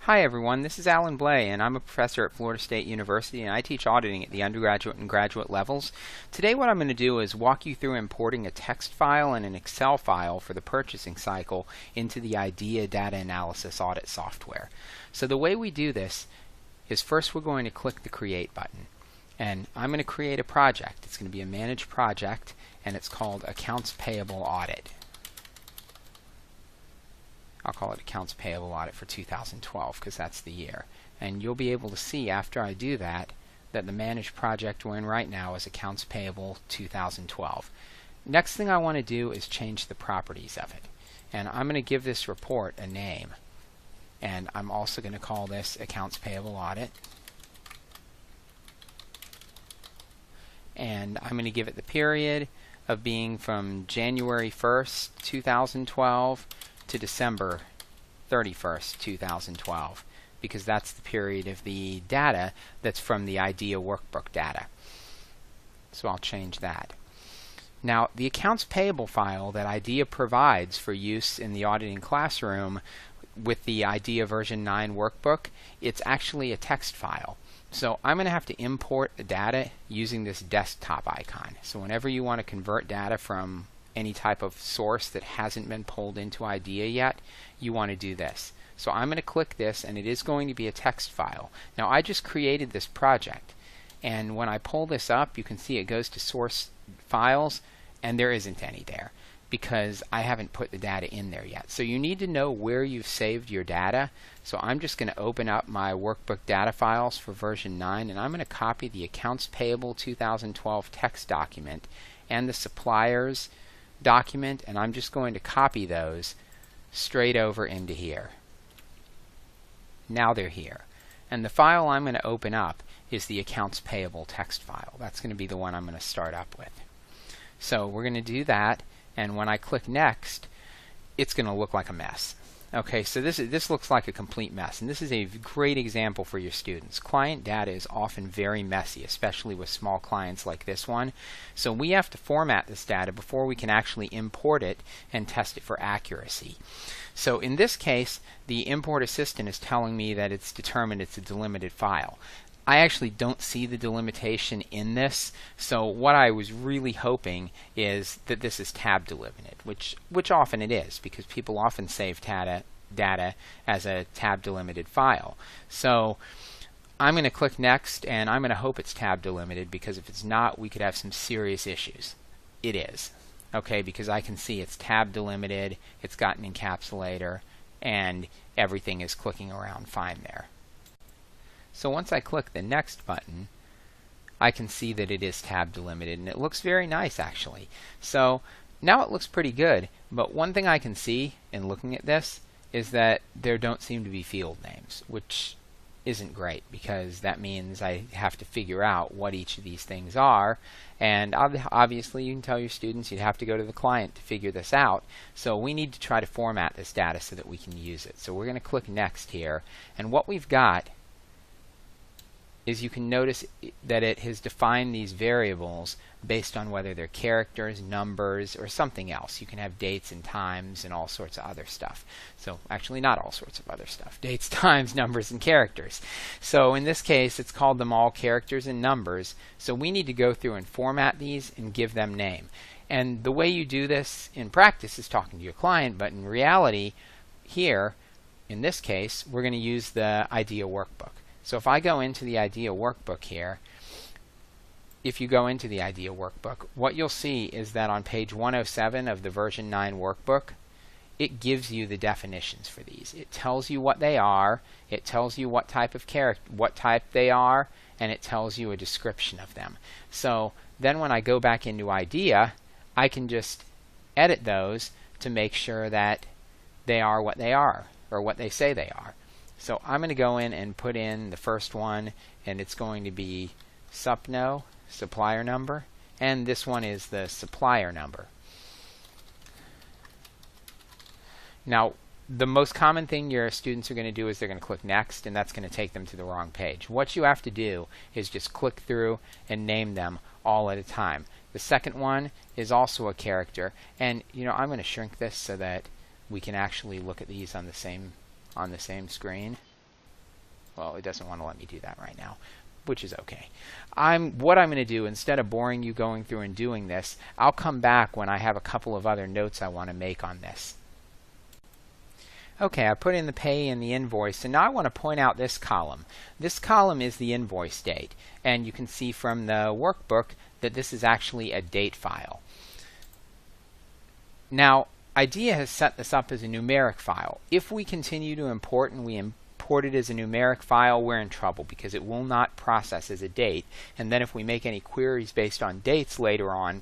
Hi everyone, this is Alan Blay and I'm a professor at Florida State University and I teach auditing at the undergraduate and graduate levels. Today what I'm going to do is walk you through importing a text file and an Excel file for the purchasing cycle into the IDEA data analysis audit software. So the way we do this is first we're going to click the Create button. And I'm going to create a project. It's going to be a managed project and it's called Accounts Payable Audit. I'll call it Accounts Payable Audit for 2012 because that's the year. And you'll be able to see after I do that that the managed project we're in right now is Accounts Payable 2012. Next thing I want to do is change the properties of it. And I'm going to give this report a name. And I'm also going to call this Accounts Payable Audit. And I'm going to give it the period of being from January 1st, 2012 to December 31st, 2012, because that's the period of the data that's from the IDEA workbook data. So I'll change that. Now, the accounts payable file that IDEA provides for use in the auditing classroom with the IDEA version 9 workbook, it's actually a text file. So I'm going to have to import the data using this desktop icon. So whenever you want to convert data from any type of source that hasn't been pulled into IDEA yet, you want to do this. So I'm going to click this and it is going to be a text file. Now I just created this project and when I pull this up you can see it goes to source files and there isn't any there because I haven't put the data in there yet. So you need to know where you've saved your data. So I'm just going to open up my workbook data files for version 9 and I'm going to copy the Accounts Payable 2012 text document and the suppliers document, and I'm just going to copy those straight over into here. Now they're here. And the file I'm going to open up is the accounts payable text file. That's going to be the one I'm going to start up with. So we're going to do that, and when I click next, it's going to look like a mess. Okay, so this looks like a complete mess, and this is a great example for your students. Client data is often very messy, especially with small clients like this one. So we have to format this data before we can actually import it and test it for accuracy. So in this case, the import assistant is telling me that it's determined it's a delimited file. I actually don't see the delimitation in this, so what I was really hoping is that this is tab delimited, which often it is, because people often save data as a tab delimited file. So I'm going to click next, and I'm going to hope it's tab delimited, because if it's not, we could have some serious issues. It is, okay, because I can see it's tab delimited, it's got an encapsulator, and everything is clicking around fine there. So once I click the next button, I can see that it is tab delimited, and it looks very nice actually. So now it looks pretty good, but one thing I can see in looking at this is that there don't seem to be field names, which isn't great because that means I have to figure out what each of these things are, and obviously you can tell your students you'd have to go to the client to figure this out. So we need to try to format this data so that we can use it. So we're going to click next here, and what we've got is you can notice that it has defined these variables based on whether they're characters, numbers, or something else. You can have dates and times and all sorts of other stuff. So actually not all sorts of other stuff. Dates, times, numbers, and characters. So in this case it's called them all characters and numbers. So we need to go through and format these and give them name. And the way you do this in practice is talking to your client, but in reality here, in this case, we're going to use the IDEA workbook. So if I go into the IDEA workbook here, if you go into the IDEA workbook, what you'll see is that on page 107 of the version 9 workbook, it gives you the definitions for these. It tells you what they are, it tells you what type of what type they are, and it tells you a description of them. So then when I go back into IDEA, I can just edit those to make sure that they are what they are, or what they say they are. So I'm going to go in and put in the first one, and it's going to be SUPNO, supplier number, and this one is the supplier number. Now, the most common thing your students are going to do is they're going to click next, and that's going to take them to the wrong page. What you have to do is just click through and name them all at a time. The second one is also a character, and I'm going to shrink this so that we can actually look at these on the same screen. well, it doesn't want to let me do that right now, which is okay. What I'm going to do, instead of boring you going through and doing this, I'll come back when I have a couple of other notes I want to make on this. Okay, I put in the pay and the invoice, and now I want to point out this column. This column is the invoice date, and you can see from the workbook that this is actually a date file. Now, IDEA has set this up as a numeric file. If we continue to import and we import it as a numeric file, we're in trouble because it will not process as a date, and then if we make any queries based on dates later on,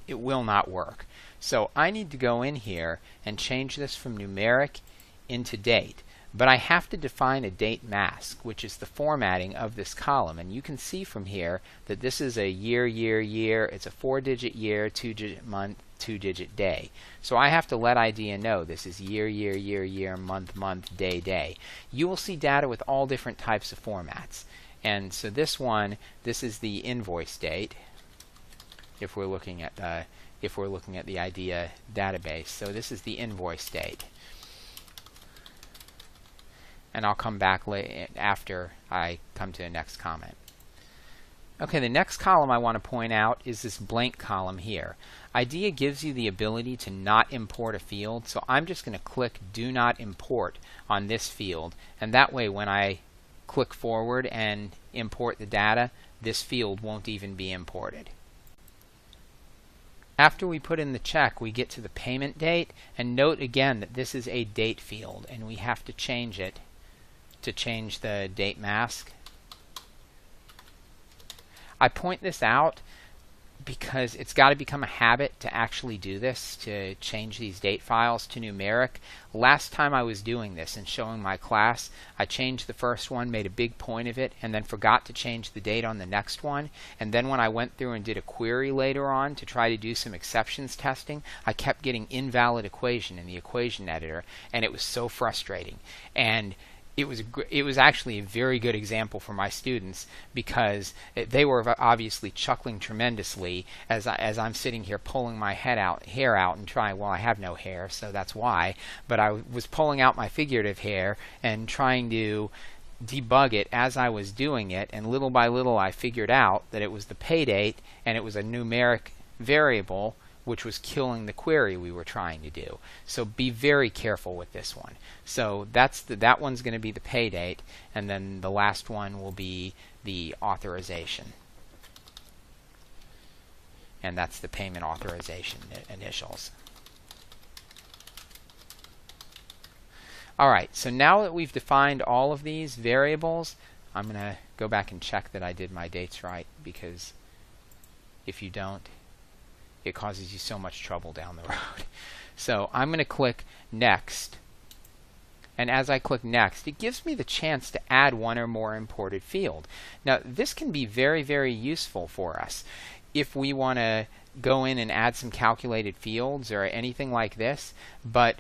it will not work. So I need to go in here and change this from numeric into date. But I have to define a date mask, which is the formatting of this column. And you can see from here that this is a year, year, year. It's a 4-digit year, 2-digit month, 2-digit day. So I have to let IDEA know this is year, year, year, year, month, month, day, day. You will see data with all different types of formats. And so this one, this is the invoice date. If we're looking at the IDEA database, so this is the invoice date. And I'll come back after I come to the next comment. Okay, the next column I want to point out is this blank column here. IDEA gives you the ability to not import a field, so I'm just going to click Do Not Import on this field, and that way when I click forward and import the data, this field won't even be imported. After we put in the check, we get to the payment date, and note again that this is a date field, and we have to change it to change the date mask. I point this out because it's got to become a habit to actually do this, to change these date files to numeric. Last time I was doing this and showing my class, I changed the first one, made a big point of it, and then forgot to change the date on the next one. And then when I went through and did a query later on to try to do some exceptions testing, I kept getting invalid equation in the equation editor, and it was so frustrating. And it was actually a very good example for my students because they were obviously chuckling tremendously as I'm sitting here pulling my hair out and trying. Well, I have no hair, so that's why. But I was pulling out my figurative hair and trying to debug it as I was doing it, and little by little I figured out that it was the pay date and it was a numeric variable which was killing the query we were trying to do. So be very careful with this one. So that one's going to be the pay date, and then the last one will be the authorization. And that's the payment authorization initials. Alright, so now that we've defined all of these variables, I'm going to go back and check that I did my dates right, because if you don't, it causes you so much trouble down the road. So I'm going to click Next. And as I click Next, it gives me the chance to add one or more imported field. Now, this can be very, very useful for us. If we want to go in and add some calculated fields or anything like this, but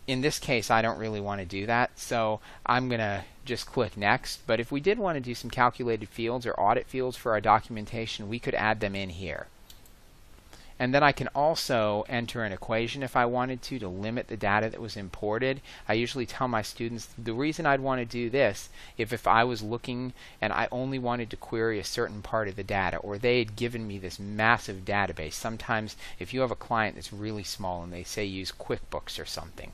in this case, I don't really want to do that, so I'm going to just click Next. But if we did want to do some calculated fields or audit fields for our documentation, we could add them in here. And then I can also enter an equation if I wanted to limit the data that was imported. I usually tell my students the reason I'd want to do this if I was looking and I only wanted to query a certain part of the data, or they had given me this massive database. Sometimes if you have a client that's really small and they say use QuickBooks or something,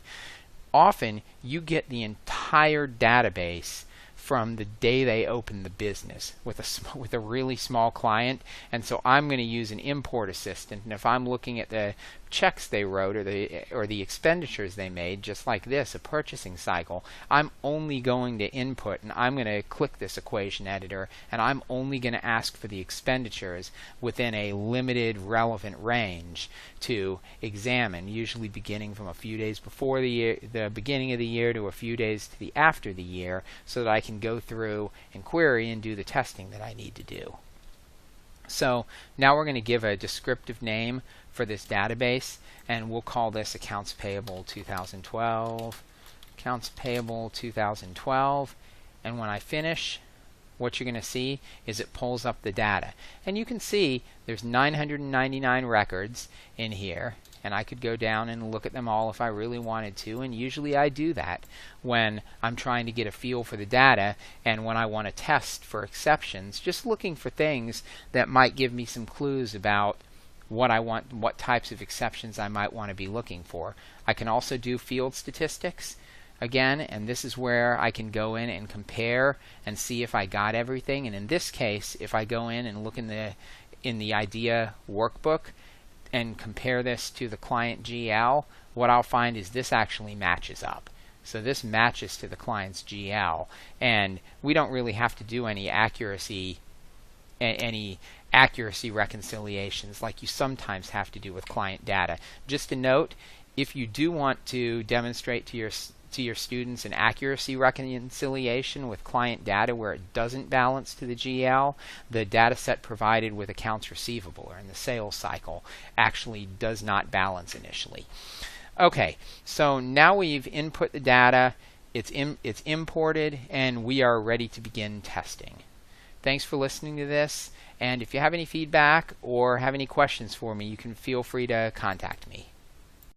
often you get the entire database from the day they open the business with a really small client. And so I'm going to use an import assistant, and if I'm looking at the checks they wrote or the expenditures they made, just like this, a purchasing cycle, I'm only going to input, and I'm going to click this equation editor, and I'm only going to ask for the expenditures within a limited relevant range to examine, usually beginning from a few days before the beginning of the year to a few days to the after the year, so that I can go through and query and do the testing that I need to do. So now we're going to give a descriptive name for this database, and we'll call this Accounts Payable 2012. Accounts Payable 2012. And when I finish, what you're going to see is it pulls up the data. And you can see there's 999 records in here. and I could go down and look at them all if I really wanted to, and usually I do that when I'm trying to get a feel for the data and when I want to test for exceptions, just looking for things that might give me some clues about what I want, what types of exceptions I might want to be looking for. I can also do field statistics again, and this is where I can go in and compare and see if I got everything. And in this case, if I go in and look in the idea workbook and compare this to the client GL, what I'll find is this actually matches up. So this matches to the client's GL, and we don't really have to do any accuracy reconciliations like you sometimes have to do with client data. Just a note, if you do want to demonstrate to your students an accuracy reconciliation with client data where it doesn't balance to the GL, the data set provided with accounts receivable or in the sales cycle actually does not balance initially. Okay, so now we've input the data, it's imported, and we are ready to begin testing. Thanks for listening to this, and if you have any feedback or have any questions for me, you can feel free to contact me.